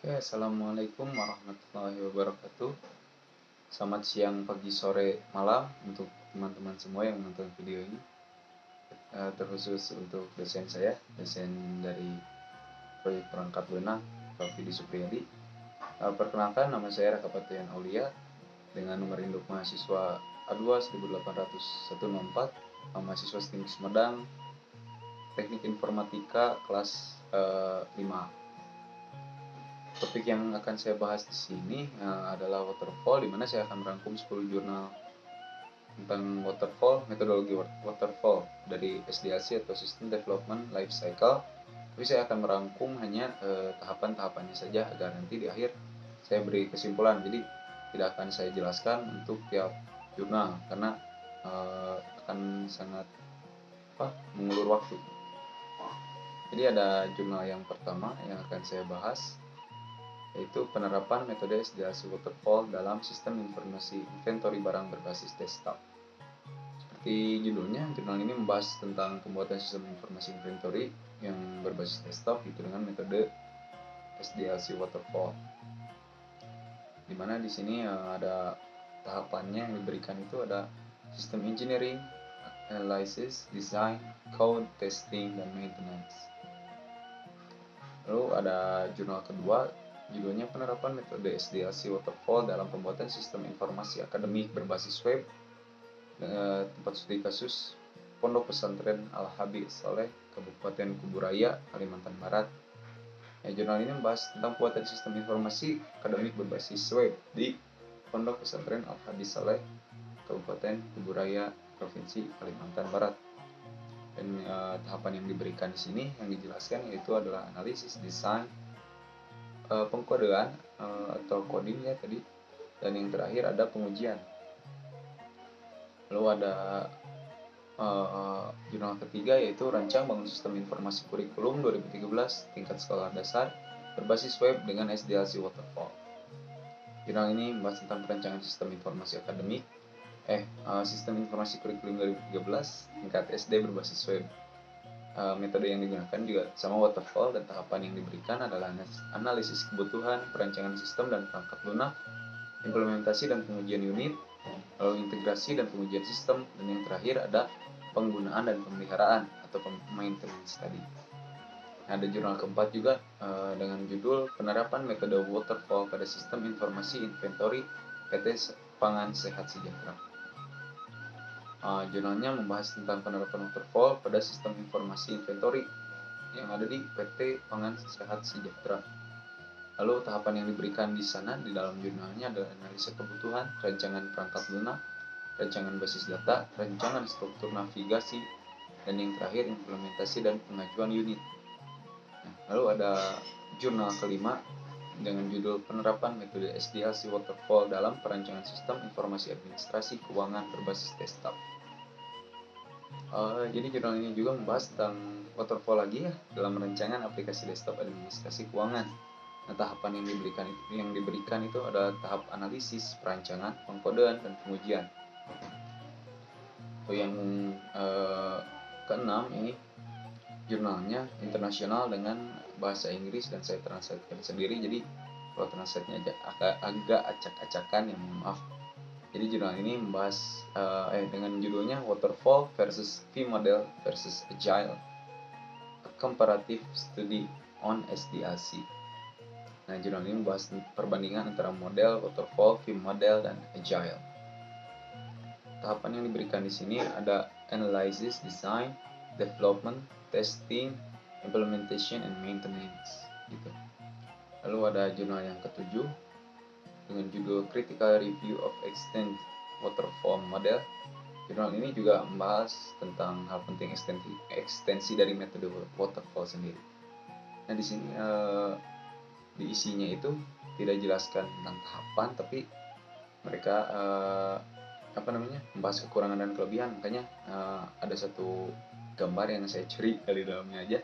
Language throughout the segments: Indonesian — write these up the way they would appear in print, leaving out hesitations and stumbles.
Oke, assalamualaikum warahmatullahi wabarakatuh. Selamat siang, pagi, sore, malam untuk teman-teman semua yang menonton video ini. Terkhusus untuk dosen saya, dosen dari proyek perangkat lunak, Prof. Didi Supriyadi. Perkenalkan, nama saya Raka Patian Aulia dengan nomor induk mahasiswa A2 18164, mahasiswa STIM Sumedang, Teknik Informatika kelas 5. Topik yang akan saya bahas di sini adalah waterfall, di mana saya akan merangkum 10 jurnal tentang waterfall, metodologi waterfall dari SDLC atau System Development Life Cycle. Tapi saya akan merangkum hanya tahapan-tahapannya saja agar nanti di akhir saya beri kesimpulan. Jadi tidak akan saya jelaskan untuk tiap jurnal karena akan sangat mengulur waktu. Jadi ada jurnal yang pertama yang akan saya bahas, yaitu penerapan metode SDLC Waterfall dalam sistem informasi inventory barang berbasis desktop. Seperti judulnya, jurnal ini membahas tentang pembuatan sistem informasi inventory yang berbasis desktop itu dengan metode SDLC Waterfall. Dimana di sini ada tahapannya yang diberikan, itu ada sistem engineering, analysis, design, code, testing, dan maintenance. Lalu ada jurnal kedua, judulnya penerapan metode SDLC Waterfall dalam pembuatan sistem informasi akademik berbasis web, tempat studi kasus Pondok Pesantren Al-Habib Saleh, Kabupaten Kuburaya, Kalimantan Barat. Jurnal ini membahas tentang pembuatan sistem informasi akademik berbasis web di Pondok Pesantren Al-Habib Saleh, Kabupaten Kuburaya, Provinsi Kalimantan Barat. Dan tahapan yang diberikan di sini yang dijelaskan yaitu adalah analisis, desain, pengkodean atau coding ya tadi, dan yang terakhir ada pengujian. Lalu ada jurnal ketiga yaitu rancang bangun sistem informasi kurikulum 2013 tingkat sekolah dasar berbasis web dengan SDLC Waterfall. Jurnal ini membahas tentang perancangan sistem informasi akademik sistem informasi kurikulum 2013 tingkat SD berbasis web. Metode yang digunakan juga sama waterfall, dan tahapan yang diberikan adalah analisis kebutuhan, perancangan sistem dan perangkat lunak, implementasi dan pengujian unit, lalu integrasi dan pengujian sistem, dan yang terakhir ada penggunaan dan pemeliharaan atau maintenance tadi. Ada jurnal keempat juga dengan judul penerapan metode waterfall pada sistem informasi inventory PT Pangan Sehat Sejahtera. Jurnalnya membahas tentang penerapan waterfall pada sistem informasi inventory yang ada di PT Pangan Sehat Sejahtera. Lalu tahapan yang diberikan di sana di dalam jurnalnya adalah analisa kebutuhan, rancangan perangkat lunak, rancangan basis data, rancangan struktur navigasi, dan yang terakhir implementasi dan pengajuan unit. Lalu ada jurnal kelima dengan judul penerapan metode SDLC Waterfall dalam perancangan sistem informasi administrasi keuangan berbasis desktop. Jadi jurnal ini juga membahas tentang waterfall lagi ya dalam rancangan aplikasi desktop administrasi keuangan. Nah, tahapan yang diberikan itu adalah tahap analisis, perancangan, pengkodean, dan pengujian. Yang keenam ini jurnalnya internasional dengan bahasa Inggris dan saya translatekan sendiri, jadi kalau translate-nya agak acak-acakan ya, mohon maaf. Jadi jurnal ini membahas dengan judulnya Waterfall versus V-Model versus Agile, A Comparative Study on SDLC. Nah, jurnal ini membahas perbandingan antara model Waterfall, V-Model, dan Agile. Tahapan yang diberikan di sini ada analysis, design, development, testing, implementation, and maintenance. Gitu. Lalu ada jurnal yang ketujuh dengan judul Critical Review of Extended Waterfall Model. Jurnal ini juga membahas tentang hal penting ekstensi dari metode waterfall sendiri. Nah, di sini di isinya itu tidak jelaskan tentang tahapan, tapi mereka membahas kekurangan dan kelebihan. Makanya ada satu gambar yang saya curi dari dalamnya aja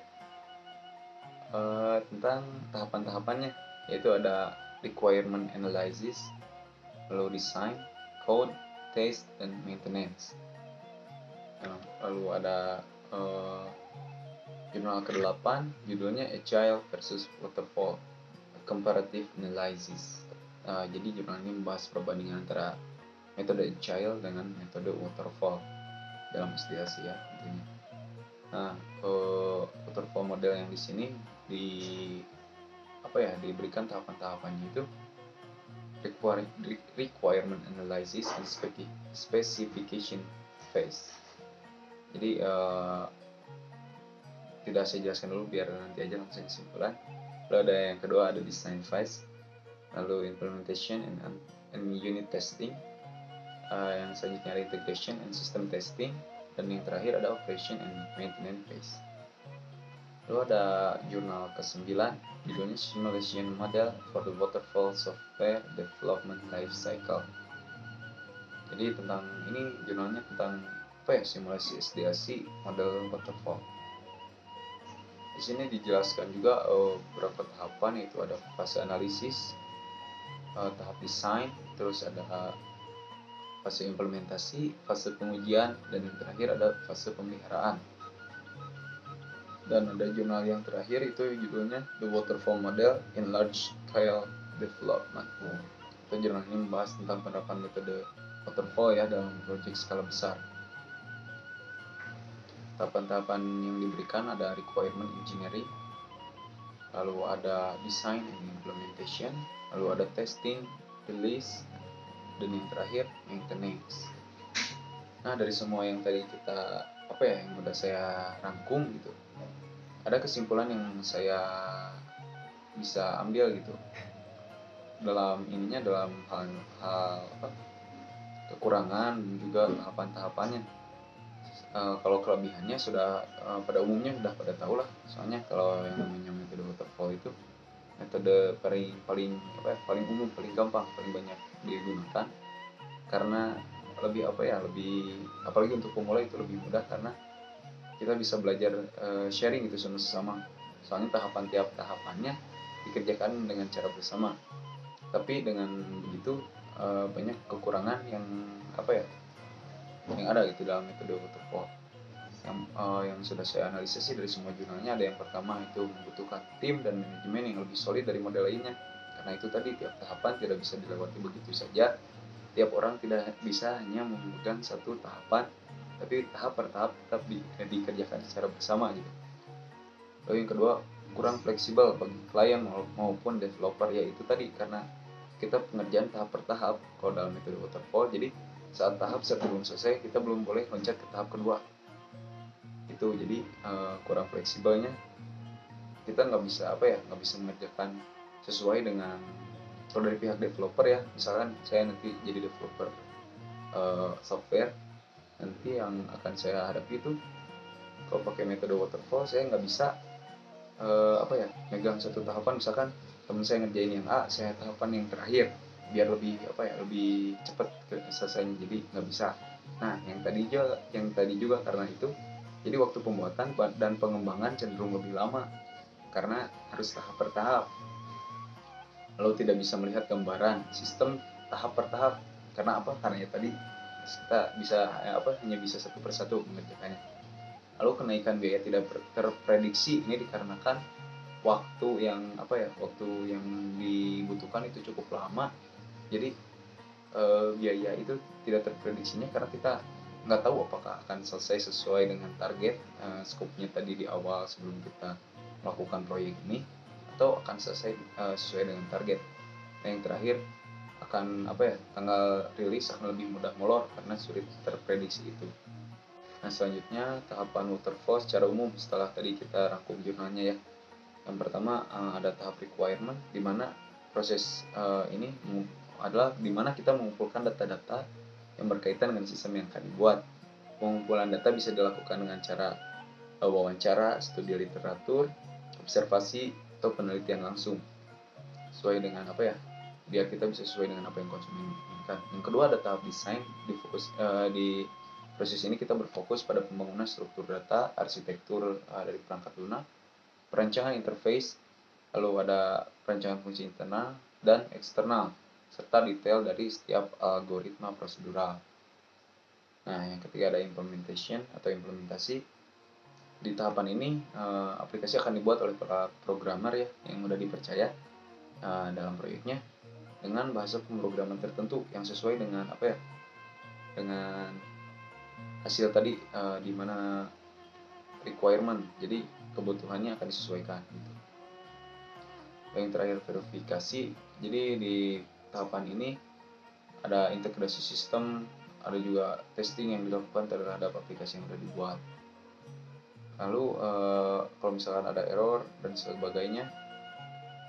tentang tahapan-tahapannya, yaitu ada requirement analysis, lalu design, code, test, dan maintenance. Lalu ada jurnal ke-8 judulnya Agile versus Waterfall, A comparative analysis. Jadi jurnal ini membahas perbandingan antara metode agile dengan metode waterfall dalam SDLC ya tentunya. Nah, waterfall model yang di sini diberikan tahapan-tahapannya itu requirement analysis and specification phase. Jadi tidak saya jelaskan dulu biar nanti aja langsung kesimpulan. Lalu ada yang kedua ada design phase, lalu implementation and unit testing, yang selanjutnya ada integration and system testing, dan yang terakhir ada operation and maintenance phase. Lalu ada jurnal ke-9, judulnya Simulation Model for the Waterfall Software Development Life Cycle. Jadi tentang ini jurnalnya tentang simulasi SDLC model waterfall. Di sini dijelaskan juga beberapa tahapan, yaitu ada fase analisis, tahap desain, terus ada fase implementasi, fase pengujian, dan yang terakhir ada fase pemeliharaan. Dan ada jurnal yang terakhir itu judulnya The Waterfall Model in Large Scale Development. Itu jurnal ini membahas tentang penerapan metode waterfall ya dalam proyek skala besar. Tahapan-tahapan yang diberikan ada requirement engineering, lalu ada design and implementation, lalu ada testing, release, dan yang terakhir maintenance. Nah, dari semua yang tadi kita yang udah saya rangkum gitu, ada kesimpulan yang saya bisa ambil gitu dalam hal kekurangan dan juga tahapan-tahapannya. Kalau kelebihannya sudah pada umumnya sudah pada tahu lah, soalnya kalau yang namanya metode waterfall itu metode paling umum, paling gampang, paling banyak digunakan, karena lebih apalagi untuk pemula itu lebih mudah karena kita bisa belajar sharing gitu sama sesama. Soalnya tiap tahapannya dikerjakan dengan cara bersama. Tapi dengan begitu banyak kekurangan yang ada gitu dalam metode waterfall. Yang sudah saya analisis sih dari semua jurnalnya, ada yang pertama itu membutuhkan tim dan manajemen yang lebih solid dari model lainnya. Karena itu tadi tiap tahapan tidak bisa dilewati begitu saja. Tiap orang tidak bisa hanya memegang satu tahapan, tapi tahap per tahap tetap dikerjakan secara bersama gitu. Lalu yang kedua, kurang fleksibel bagi klien maupun developer, yaitu tadi karena kita pengerjaan tahap per tahap kalau dalam metode waterfall. Jadi saat tahap belum selesai, kita belum boleh loncat ke tahap kedua. Itu jadi kurang fleksibelnya, kita nggak bisa mengerjakan sesuai dengan, kalau dari pihak developer ya, misalkan saya nanti jadi developer software, nanti yang akan saya hadapi itu kalau pakai metode waterfall, saya nggak bisa megang satu tahapan. Misalkan teman saya ngerjain yang A, saya tahapan yang terakhir biar lebih cepat selesainya, jadi nggak bisa. Nah, yang tadi juga karena itu, jadi waktu pembuatan dan pengembangan cenderung lebih lama karena harus tahap per tahap, lalu tidak bisa melihat gambaran sistem tahap per tahap. Karena karena ya tadi kita hanya bisa satu persatu mengerjakannya. Lalu kenaikan biaya tidak terprediksi, ini dikarenakan waktu yang dibutuhkan itu cukup lama. Jadi biaya itu tidak terprediksinya karena kita nggak tahu apakah akan selesai sesuai dengan target skopnya tadi di awal sebelum kita melakukan proyek ini, atau akan selesai sesuai dengan target. Nah, yang terakhir akan tanggal rilis akan lebih mudah molor karena sulit terprediksi itu. Nah, selanjutnya tahapan waterfall secara umum setelah tadi kita rangkum jurnalnya ya. Yang pertama ada tahap requirement, di mana proses ini adalah di mana kita mengumpulkan data-data yang berkaitan dengan sistem yang akan dibuat. Pengumpulan data bisa dilakukan dengan cara wawancara, studi literatur, observasi, atau penelitian langsung. Sesuai dengan biar kita bisa sesuai dengan apa yang konsumen inginkan. Yang kedua ada tahap desain. Di proses ini kita berfokus pada pembangunan struktur data, arsitektur dari perangkat lunak, perancangan interface, lalu ada perancangan fungsi internal dan eksternal, serta detail dari setiap algoritma prosedural. Nah, yang ketiga ada implementation atau implementasi. Di tahapan ini aplikasi akan dibuat oleh para programmer ya yang mudah dipercaya. dalam proyeknya dengan bahasa pemrograman tertentu yang sesuai dengan dengan hasil tadi, di mana requirement, jadi kebutuhannya akan disesuaikan gitu. Yang terakhir verifikasi, jadi di tahapan ini ada integrasi sistem, ada juga testing yang dilakukan terhadap aplikasi yang sudah dibuat. Lalu kalau misalkan ada error dan sebagainya,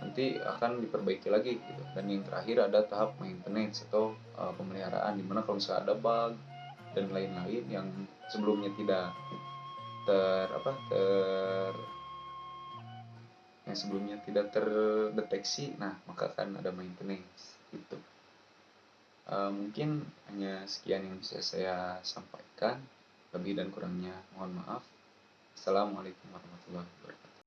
nanti akan diperbaiki lagi gitu. Dan yang terakhir ada tahap maintenance atau pemeliharaan, dimana kalau misalkan ada bug dan lain-lain yang sebelumnya tidak ter yang sebelumnya tidak terdeteksi, nah maka akan ada maintenance gitu. Mungkin hanya sekian yang bisa saya sampaikan, lebih dan kurangnya mohon maaf. Assalamualaikum warahmatullahi wabarakatuh.